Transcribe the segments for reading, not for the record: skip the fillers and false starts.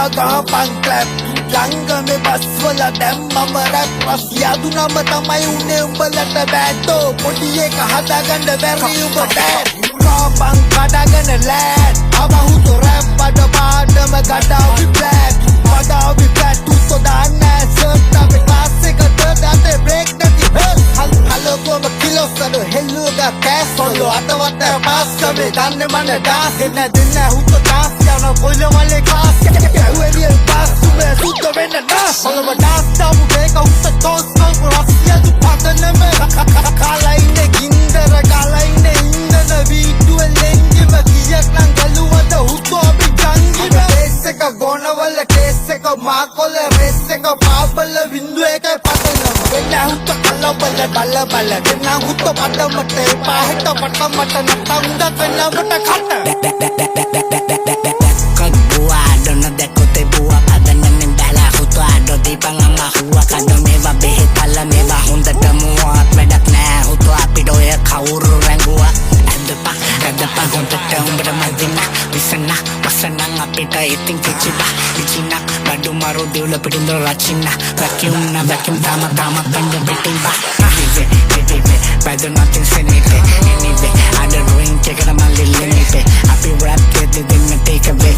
පුතා ගහපන් ක්ලැප් ළඟ මේ බස්වල දැම්මම රැප් රස්යා දුනම තමයි උනේ උඹලට බෑටෝ පොඩි එක හදාගන්න බැරි උඹ ඩෑඩ් කාපන් කඩගෙන ලෑඩ් අබහුතු රැප් බඩ පාඩම ගඩාවි බ්ලැක් බඩාවි බ්ලැක් තුස්තෝ දාන්නේ සර්ට් අපේ ක්ලාස් එකට දාතේ බ්‍රේක් නැති හලෝ කොම කිලෝසල හෙල්ලුගා කෑස් හොල්ලෝ අතවට පාස් කමේ දන්නේ මන ඩාස් එන්න දෙන්න හුතු ඩාස් යන කොයිල වලේ ක්ලාස් කැවෙරිය පාස් සුමේ සුත්ත වෙන්න ඩාස් හොල්ලම ඩාස් තාමු බේක උත්ත තෝස් කල් රස්සිය දු පතනම කාලා ඉන්නේ ගින්දර කාලා ඉන්නේ ඉන්දන වීඩුව ලෙන්ගිම කියක් නම් ගලුවද හුතු අපි ජංගිම කේස් එක ගොනවල කේස් එක මාකොල රේස් එක පාබල වින්දු එක පතනම වෙන්න හුත්ත කලබල බල බල දෙන්න හුත්ත පටමට පාහෙට පටමට නටුන්ද වෙන්නවට කට Dono de kote bua padana min bala hutu ado di pangama huwa kado mewa behe pala mewa hunda damuat medak na hutu api doya kauru rangua adapa hunda umbra madina visana wasana ngapita iting kichiba ichina badu maru diula pidindo rachina vacuum tama panja bitimba vive badu nothing senite anyway ada ring check it my little limit api rap get it then take away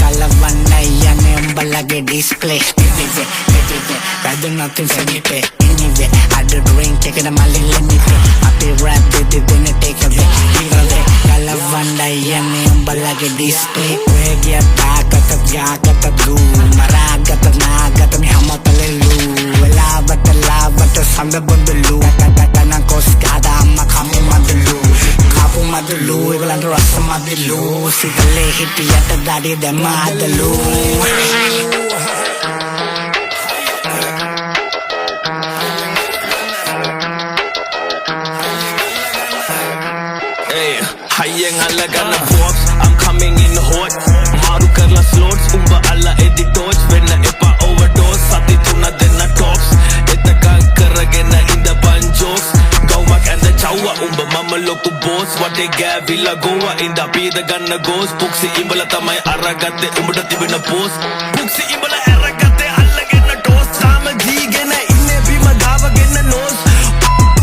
Kalavana yane umbalage display vive badu nothing senite anyway ada ring check it my little limit api rap get it then take away Kalavana yane umbalage display wegia takata lu maragata nagata mi hamatalalu lavata sanda bondulu kata nang koskada makamu madulu ibalan rasa madilu sigale hitiyata dadi damadalu hey hayeng halagana box I'm coming in hot maru karla slots umba alla editors venna epa overdose sati tuna denna tops etakan karagena inda banjos gawak and the chawwa umba mama loku boss what they gavilla goa inda pida ganna goes puksi imbala tamai aragatte umbada tibena post puksi imbala aragatte allagena toast sama jigena inne bima dawagena nose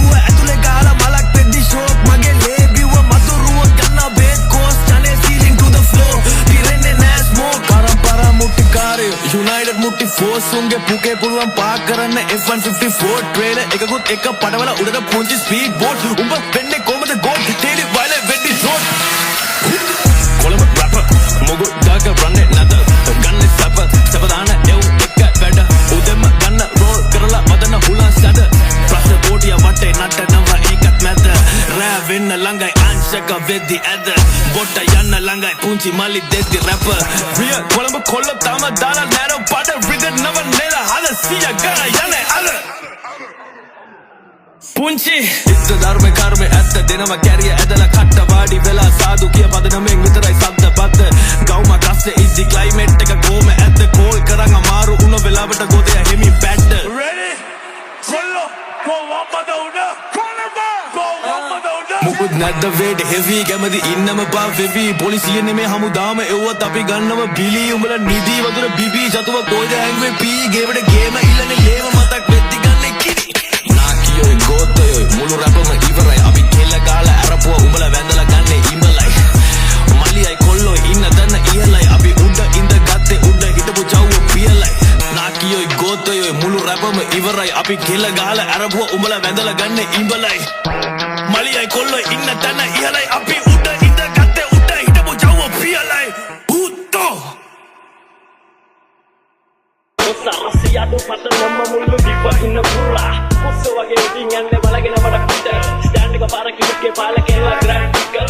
uwa atule gala malak peddi shop mage lebiwa maduruwa ganna bed coast chane ceiling to the floor direnne nas mo parampara mutikare united mutti force unge puke puluwan park karanna F154 trailer ekakut ekka padawala udara punchi speed boat umba wenne komada gold teli wale weddi shot kolama rapper mogo daga run it nada gun is sapper sabadana ev ekka beda udema ganna roll karala madana hulan sada prasna botiya watte nattanawa ekat meda ravenna langai anshaka veddi ada botta yanna langai punchi mali deddi rapper real kolama kolla tama dala nero pada rigger never nela hada siya gara yane ala punchi idda dharme karme atta denama carrier adala katta wadi vela sadu kiya padanamen vitarai sabda patta gauma kaste is the climate එක කොම ඇද්ද call කරන් අමාරු උන වෙලාවට ගොතේ heavy battle ready follow go wamada uda go wamada uda මුකුත් නැද්ද weight heavy ගැමදි ඉන්නම පා වෙවි පොලිසිය නෙමේ හමුදාම එව්වත් අපි ගන්නව බිලි උඹලා නිදි වතුර බිබි චතුව කොයිද හැංගුවේ පී ගේවට ගේම ඉල්ලන්නේ ලේව මතක් වෙද්දි ගන්නේ කිරි නාකියෝ ගෝතයෝ මුළු රැපම ඉවරයි අපි කෙල්ල ගාලා අරපුව උඹලා වැඳලා ගන්නේ ඉඹලයි මලියයි කොල්ලෝ ඉන්න දන්න ඉහළයි අපි උඩ ඉඳ ගත්තේ උඩ හිටපු ජව්ව පියලයි නාකියෝ ගෝතයෝ මුළු රැපම ඉවරයි අපි කෙල්ල ගාලා අරපුව උඹලා වැඳලා ගන්නේ ඉඹලයි මලියයි කොල්ලෝ ඉන්න දන්න ඉහළයි අපි උඩ ඉඳ ගත්තේ උඩ හිටපු ජව්ව පියලයි හුත්තෝ Sarasiado pada nama mulu diva inna pura Kuso wage udingan ne balagena pada kita Standing ka para kibuke pala kela grand picker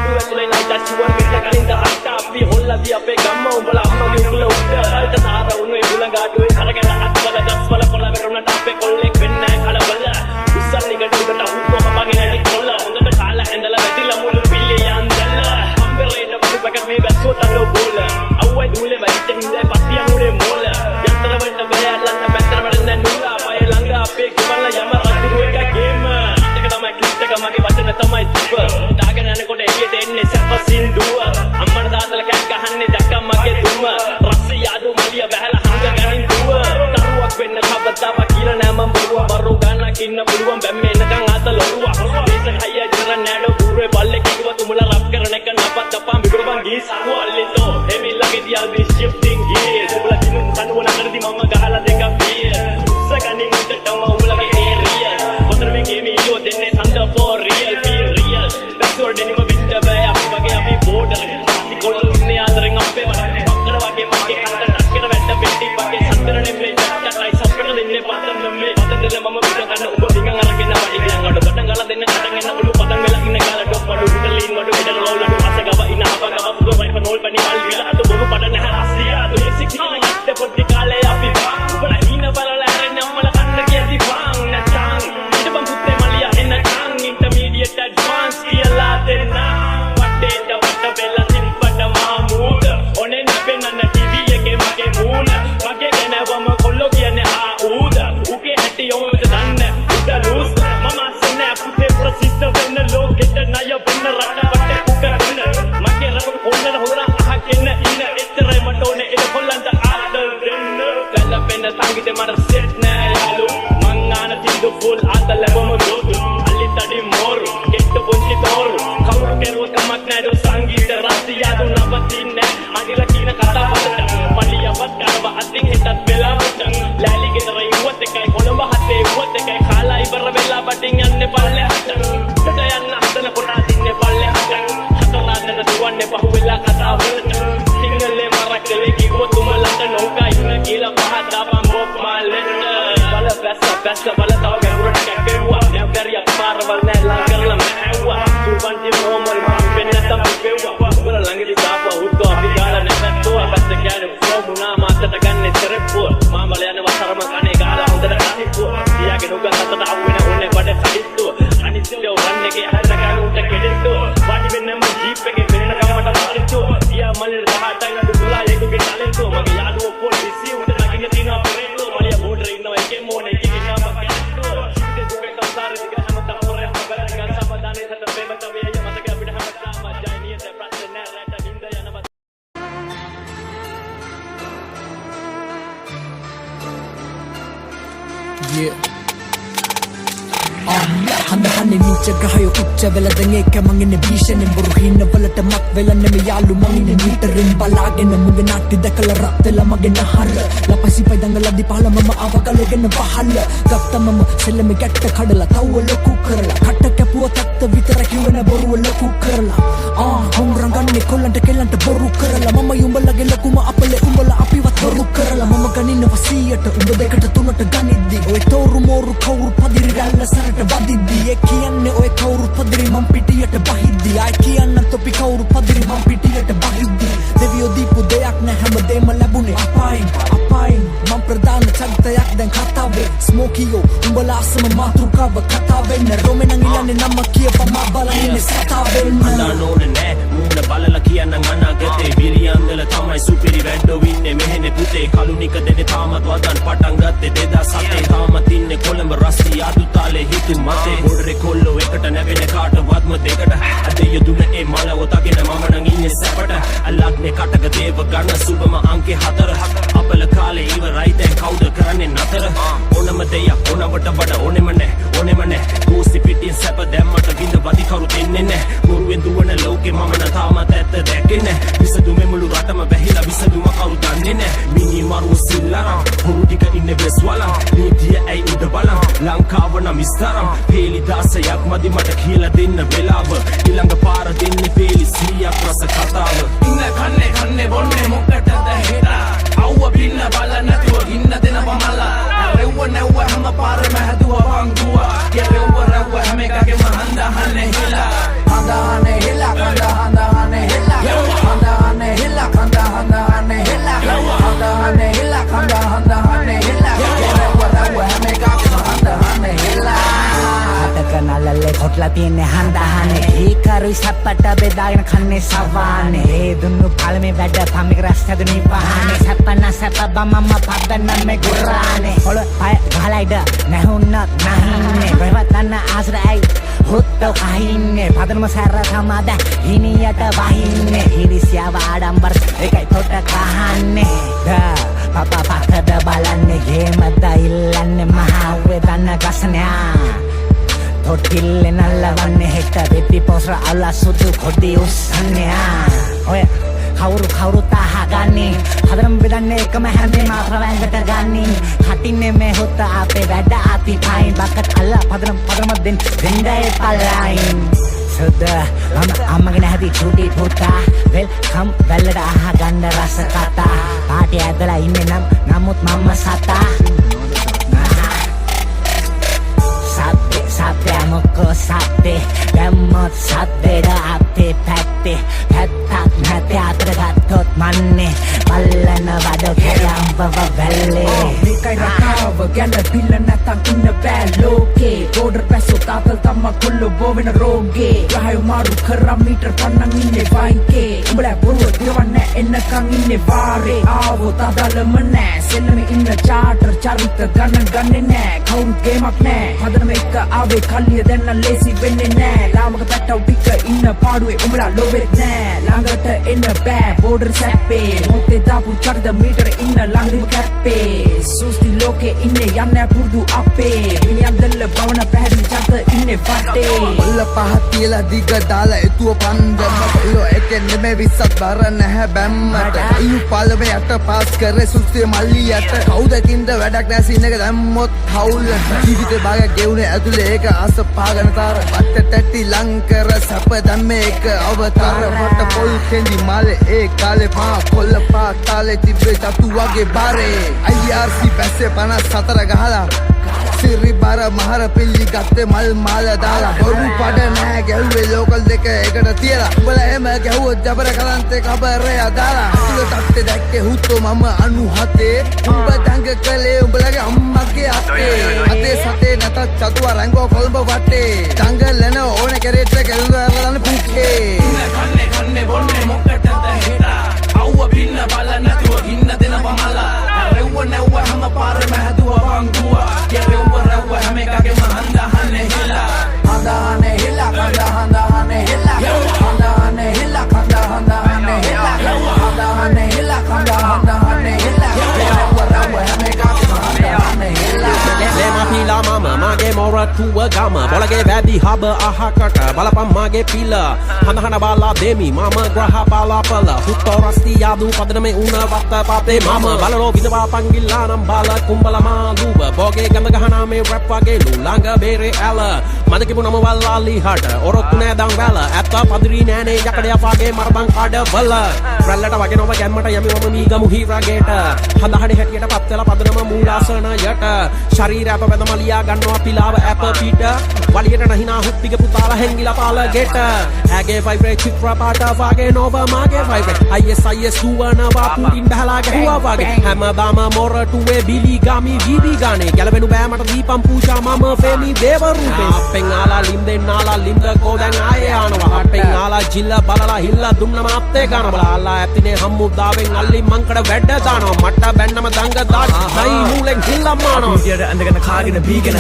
Dua tulai nai dachuan kita kalinda rakta api holla di ape gamma umbala amma ge ungula unda alta sara unwe bulanga aduwe karagena atwala daswala kola verona tape kollek wenna kala bala usalli gadu gata hutto mage nadi kolla undata kala endala vedila mulu pille yandala ambere na pakat me basso talo bola awai dule vaite hinde patiya mure mola Yantra baya lanta better badna nula pay langa ape kibala yama radiru eka game itaka tamai klittaka mage watana tamai super dagen anakota eliyata enne sepa sinduwa ammana daatala kak gahanne dakka mage duma rasiya දකින්න පුළුවන් බැම්මේ එනකන් ආත ලොරුවා දේශක හයියා ජරන් නෑඩෝ පූර්වේ බල්ලේ කිව්ව තුමුලා රප් කරන එක නපත් අපා මිදුරබන් ගීස් වල්ලිතෝ හෙමිල්ලගේ දියල් බි shifting gears උඹලා දිනු කනුවන කරදි මම ගහලා දෙකක් බිය සගනින් උඩටම උඹලගේ area පොතර මේ ගේමේ ඊයෝ දෙන්නේ සඳ for real be real that's what denim වින්ද බෑ අපි වගේ අපි border අපි කොල්ලෝ ඉන්නේ ආදරෙන් අපේ වඩන්නේ පක්කර වගේ මගේ අතට ටක්කර වැට්ට බෙටි වගේ සතරනේ මේ ටයි සප්පර දෙන්නේ පතන් මේ පතන් මම පිට ගන්න ඔබ විංගන් අරගෙන වඩි ගියන් අඩ බටන් ගාලා දෙන්න කටන් එන්න ඔලු පතන් වෙලා ඉන්න ගාලා ඩොක් වඩු විතලින් වඩු විතර ලෝලඩු අස ගව ඉන්න අප ගව පුදු වයිෆ නෝල් පනි මල් විලා අත බොරු පඩ නැහැ ආසියා තු සික්සින යත්තේ පොඩි කාලේ අපි උඹලා ඉන්න බලලා හැරෙන්න අම්මලා කන්න කියති වාන් නැතන් ඊට බම් පුත්තේ මලියා එන්න ටන් ඉන්ටර්මීඩියට් ඇඩ්වාන්ස් කියලා දෙන්න වටේට වට වෙලා සිල්පට මාමූද ඔනේ නැපෙන්න ටීවී එකේ මගේ මූණ මගේ ගැනවම කොල්ලෝ කියන්නේ ආඌද උගේ හැටි යොමුද දන්නේ උඩ ලූස් මම අසන්නේ පුතේ ප්‍රසිද්ධ වෙන්න ලෝකෙට ණය වෙන්න රට වටේ කුකරන්න මගේ රට කොල්ලන හොරා අහගෙන ඉන්න එතරම් මට ඕනේ ඒක කොල්ලන්ට ආදර දෙන්න කලපෙන්න සංගීතේ මට සෙට් නෑ යාලු මං ආන තින්දු ෆුල් ආතලවම දොදු අලි තඩි මෝරු කෙට්ට පොන්චි තෝරු කවුරු කෙරුව කමක් නෑ දෝ සංගීත රාසියාදු නවතින්නේ අනිලා කියන කතාවට මලියවත් කරව අතින් හිටත් වෙලාවට ලෑලි ගෙදර ඉුවත් එකයි කොළඹ හතේ ඉුවත් එකයි කාලා ඉවර වෙලා බඩින් යන්නේ පල්ලෙහාට කට යන්න හදන කොටා දින්නේ පල්ලෙහාට හතරාදන දුවන්නේ පහුවෙලා කතාවලට සිංහලේ මරකලේ කිව්වොත් උඹලට නෝකා ඉන්න කියලා පහදාපන් බොක් මාලෙට බල බැස්ස බල තව ගැඹුරට කැපෙව්වා නැවතරිය පාරවල් නෑ ලං කරලා මැහැව්වා දුවන්ති මොමල් මම වෙන්න තමයි පෙව්වා උඹලා ළඟදී තාපුවා උත්කෝ අපි ගාලා නැවැත්තුවා බැස්ස කියන්නේ ෆ්ලෝ මුනා මාතට ගන්නේ තෙරප්පුව මාමල යන්නේ වසරම කනේ ගාලා හොඳට කනිප්පුව තියාගේ නුග සතට අහුවෙන ඕනේ බඩ සලිත්තුව අනිත්‍යෝ වන්නේ ගේ හැර ගන්නුට කෙඩෙත්තුව වාඩි වෙන්නම ජීප් එකේ වෙන කමකට මාරිත්තුව තියා මල් රහටයි නඩු දුලා ඒකුගේ ටැලන්ට්තුව මගේ යාළුවෝ පොලිසි උන්ට නගින්න තියනවා පෙරේතෝ මලිය බෝඩර් ඉන්නවා එකේ මොනේ එකේ නම කැට්ටුව ඉතින් දුකේ කම්සාරේ දිග හැමතම පොරේ හබරන් ගන් සම්බදානේ සත බේබත වේ මතක අපිට හැමදාම ජයිනියට ප්‍රශ්න නෑ රැට නින්ද යනවා හඳහන්නේ නීච ගහය උච්ච වෙලදන් ඒක මං භීෂණෙන් බොරු හින්න වලට මත් වෙලා නෙමෙ යාළු මං ඉන්නේ මීටරෙන් බලාගෙන මුගේ නාට්‍ය දැකලා රත් වෙලා මගේ නහර ලපසි පයිදංගලදි පහල මම ආව කලගෙන වහල ගත්තමම සෙල්ලම ගැට්ට කඩලා තව්ව ලොකු කරලා කට කැපුව තත්ත විතර කිව්වන බොරුව ලොකු කරලා හොම් රංගන්නේ කොල්ලන්ට කෙල්ලන්ට බොරු කරලා මම උඹලගේ ලකුම අපලේ උඹලා අපිවත් බොරු කරලා මම ගනින්න වසියට උඹ දෙකට තුනට ගනිද්දි ඔය තෝරු මෝරු කවුරු පදිරි රැල්ල සරට වදිද්දි ඒ කියන්නේ ඔය කවුරු පදිරි මං පිටියට බහිද්දි ආයි කියන්න තොපි කවුරු පදිරි මං පිටියට බහිද්දි දෙවියෝ දීපු දෙයක් නෑ හැමදේම ලැබුණේ අපයින් මං ප්‍රධාන චරිතයක් දැන් කතාවේ ස්මෝකියෝ උඹලා අසම මාතෘකාව කතා වෙන්න රොමෙනන් ඉල්ලන්නේ නම කියපන් මා බලන්නේ සතා වෙන්න අදානෝනේ නෑ මූණ බලලා කියන්න අනාගතේ විලියන්දල තමයි සුපිරි වැඩෝ ඉන්නේ මෙහෙනේ පුතේ කලුනික දෙනේ තාමත් වදන් පටන් ගත්තේ 2007 තාමත් ඉන්නේ කොළඹ රස්ති ආදු තාලේ හිතු මතේ බෝඩරේ කොල්ලෝ එකට නැවෙන කාටවත්ම දෙකට අද යදුන ඒ මලව තගෙන මම නං ඉන්නේ සැපට අල්ලක්නේ කටක දේව ගන්න සුබම අංකේ 4 අපල කාලේ ඉවරයි දැන් කවුද කරන්නේ නතර ඕනම දෙයක් ඕනවට වඩා ඕනෙම නෑ කෝසි පිටින් සැප දැම්මට විඳ වදි කරු දෙන්නේ නෑ මුරුවෙන් දුවන ලෝකේ මම නම් තාමත් ඇත්ත දැක්කේ නෑ විසඳුමේ මුළු රටම වැහිලා විසඳුම කවුරු දන්නේ නෑ මිනි මරු සිල්ලරම් හොරු ටික ඉන්නේ වෙස්වලම් නීතිය ඇයි උඩ බලම් ලංකාව නම් විස්තරම් පේලි දාසයක් මදි මට කියලා දෙන්න වෙලාව ඊළඟ පාර දෙන්නේ පේලි 100ක් රස කතාව ඉන්න කන්නේ බොන්නේ මොකටද හෙරා අවුව පින්න බල නැතුව ඉන්න දෙනවා මලා රෙව්ව නැව්ව හැම පාරෙම හැදුවා වංගුවා රෙව්ව හැම එකකෙම හඳහන්නේ හෙලා හඳහන්නේ හෙලා හඳහන්නේ හෙලා හඳහන්නේ හෙලා හඳහන්නේ හෙලා හඳහන්නේ හෙලා හඳහන්නේ හෙලා රෙව්ව හැම එකකෙම හඳහන්නේ හෙලා නලල්ලේ කොටලා තියන්නේ හන්දහනේ ඒකරුයි සප්පට බෙදාගෙන කන්නේ සවානේ ඒ දුන්නු පළමේ වැඩ පම්මික රස් හැදුනි පහනේ සප්පන්න සප්ප බම්මම පද්දන්න මේ ගුරානේ ඔල පය ගහලයිද නැහුන්නත් නැහින්නේ ප්‍රවතන්න ආසරයි හොත්ත කහින්නේ පදනම සැර සමාද හිනියට වහින්නේ හිරිසියාව ආඩම්බර එකයි පොට කහන්නේ පපා පකද බලන්නේ ගේමද ඉල්ලන්නේ මහාවේ දන්න ගසනයා අල්ලා සුදු කොඩි උස්සන්නේ ඔය කවුරු තාහගන්නේ හදරම් බෙදන්නේ එකම හැන්දේ මාත්‍රවැංගට ගන්නේ හටින්නේ මේ හොත්ත අපේ වැඩ අති පයින් බකට් අල්ලා පදරම දෙන්නයි පල්ලයින් සුද අම්මගේ නැහැටි චූටි පුතා වෙල්කම් වැල්ලට අහගන්න රස කතා පාටි ඇදලා ඉන්නේ නමුත් මම්ම සතා සත්‍ය මොකෝ සත්‍ය දැම්මොත් සත්‍යද අපේ පැත්තේ පැත්තක් නැති අතර ගත්තොත් මන්නේ බල්ලන වඩ කැරම්බව වැල්ලේ මේකයි රටාව ගැන පිල්ල නැතන් ඉන්න බෑ ලෝකේ බෝඩර් පැසෝ තාතල් තම්ම කොල්ලෝ බෝවෙන රෝගේ ගහයු මාරු කරා මීටර් පන්නන් ඉන්නේ වයින්කේ උඹලා බොරුව දිරවන්නේ එන්නකන් ඉන්නේ වාරේ ආවෝ තදලම නෑ සෙල්ලම ඉන්න චාටර් චරිත ගන්න ගන්නේ නෑ කවුරුත් ගේමක් නෑ හදනම එක ආවේ කල්ලිය දෙන්න ලේසි වෙන්නේ නෑ ලාමක පැට්ටව ටික ඉන්න පාඩුවේ උඹලා ලෝවෙත් නෑ ළඟට එන්න බෑ බෝඩර් සැපේ මොතේ දාපු චරිත මීටර ඉන්න ළඟදිම කැප්පේ සුස්ති ලෝකේ ඉන්නේ යන්නේ පුරුදු අපේ මිනිහන් දෙල්ල බවන පැහැදිලි චරිත ඉන්නේ වටේ ඔල්ල පහ තියලා දිග දාලා එතුව පන්දම කොල්ලෝ එකෙන් නෙමෙයි විස්සක් බර නැහැ බැම්මට අයියු පාලමේ යට පාස් කරේ සුස්තිය මල්ලියට කවුදකින්ද වැඩක් නැ සීන් එක දැම්මොත් හවුල්ලට ජීවිතේ භාගයක් ගෙවුනේ ඇතුලේ ඒක ආස පාගන තාර වත්ත තැටි ලංකර සැප දැම්මේ එක අවතාර වට පොල් කෙන්දි මාලේ ඒ කාලේ පා කොල්ල පා තාලේ තිබ්බේ තතු වගේ බාරේ IRC බැස්සේ 54 ගහලා සිරි බර මහර පිල්ලි ගත්තේ මල් මාල දාලා බොරු පඩ නෑ ගැහුවේ ලෝකල් දෙක එකට තියලා උඹලා එහෙම ගැහුවොත් ජබර කලන්තේ කබරේ අදාලා අතුල තට්ටේ දැක්කේ හුත්තෝ මම 97 උඹ දඟ කලේ උඹලගේ අම්මගේ අතේ සතේ නැතත් චතුව රංගෝ කොල්බ වටේ දඟලන ඕන කෙරෙට කෙල්ලවලන පුකේ කන්නේ බොන්නේ මොකටද හිතා අවුව පින්න බල නැතුව ඉන්න දෙනවා මලා රෙව්ව නැව්ව හැම පාරම හැදුවා වංගුවා රෙව්ව හැම එකගේම හඳහන්නේ හිලා හඳහන්නේ හිලා හඳහන්නේ හිලා හඳහන්නේ හිලා හඳහන්නේ හිලා හඳහන්නේ හිලා හඳහන්නේ හිලා රෙව්ව හැම එකගේම හඳහන්නේ හිලා Lema pila mama mage mora tuwa gama bolage vadi haba ahakata balapam mage pila hana bala demi mama graha bala pala hutto rasti yadu padaname una vatta pate mama balaro vidwa pangilla nam bala kumbala maluba boge ganda gahana me rap wage lu langa bere ala madake bunama wallali hata orottu ne dan wala atta padri nane yakadaya wage maraban kada bala rallata wage nova gammata yami mama mi gamu hirageta handahade hetiyata pattela padanama moolasana yata ශරීරය අප වැදමලියා ගන්නවා පිලාව ඇප පිට වලියට නැහිනා හුත්තිගේ පුතාලා හැංගිලා පාල ගෙට ඇගේ ෆයිබ්‍රේට් චිත්‍රපාට වාගේ නෝව මාගේ ෆයිබ්‍රේට් IS දුවනවා පුටින් බහලා ගැහුවා වාගේ හැමදාම මොරටුවේ බිලි ගාමි වීවි ගානේ ගැලවෙනු බෑ මට දීපම් පූජා මම ෆේමි දේව රූපේ අපෙන් ආලා ලිම් දෙන්නාලා ලිම්ද කෝ දැන් ආයේ ආනවා අපෙන් ආලා ජිල්ල බලලා හිල්ල දුන්නම අප්තේ ගන්න බලාලා ඇතිනේ හම්මුදාවෙන් අල්ලි මංකඩ වැඩ දානවා මට බැන්නම දංග දාන නයි නූලෙන් හිල්ලම් මානවා ඇඳගෙන කාගෙන බීගෙන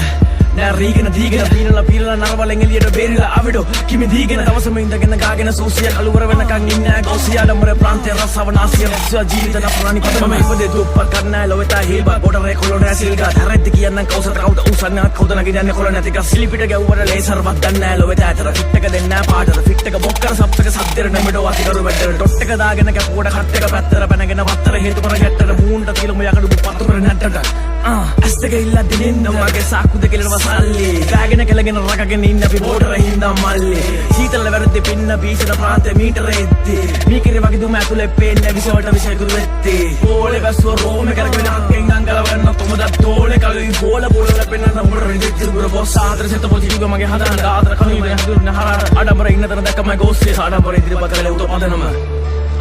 නෑ රීගෙන දීගෙන පීනලා නරවලෙන් එළියට බේරිලා අවිඩෝ කිමි දීගෙන දවසම ඉඳගෙන ගාගෙන සෝසිය කලවර වෙනකන් ඉන්නේ ගෝසියා ඩමර ප්‍රාන්තේ රසවනාසිය ජීවිත නපුරානි පදම ඉපදේ දුප්පත් කරන්නෑ ලොවෙතා හේබා බොඩරේ කොළොනේ සිල්ගා හැරෙද්ද කියන්නම් කවුසට කවුද උසන්නේ කවුද නගින්නේ කොළ නැති ගස් සිලිපිට ගැව්වට ලේසර්වත් ගන්නෑ ලොවෙතා ඇතර ෆිට් එක දෙන්නෑ පාටට ෆිට් එක බොක්කර සප්තක සද්දෙර නෙමෙඩෝ අතිකරු වැද්දර ඩොට් එක දාගෙන කැපුවට කට් එක පැත්තට පැනගෙන වත්තර හේතු කර ගැට්ටට මූණට තියලම යකඩු පත්තු කර නැට්ටට ඇස් දෙක ඉල්ල දිනින්න මගේ සාක්කු දෙක කෙලනවා සල්ලි ගාගෙන කෙලගෙන රකගෙන ඉන්න අපි බෝඩර හින්දා මල්ලි සීතල වැරද්ද පින්න බීසන ප්‍රාන්තේ මීටර එද්දි මීකිරි වගේ දුම ඇතුලේ පේන්නේ විසවට විසකුරු වෙත්ති ඕලේ බස්සෝ රෝම කරගෙන අක්කෙන් අංගල වන්න කොමද තෝලේ කලුයි බෝල පෙන්නන උඹර රිදිච්ච පුර බොස් ආදර සෙත පොචිග මගේ හදන ආදර කණුයි මගේ හදුන හරාර අඩමර ඉන්න තර දැක්කම ගෝස්සේ ආඩමර ඉදිරිපත් කරලා උත පදනම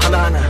හදාන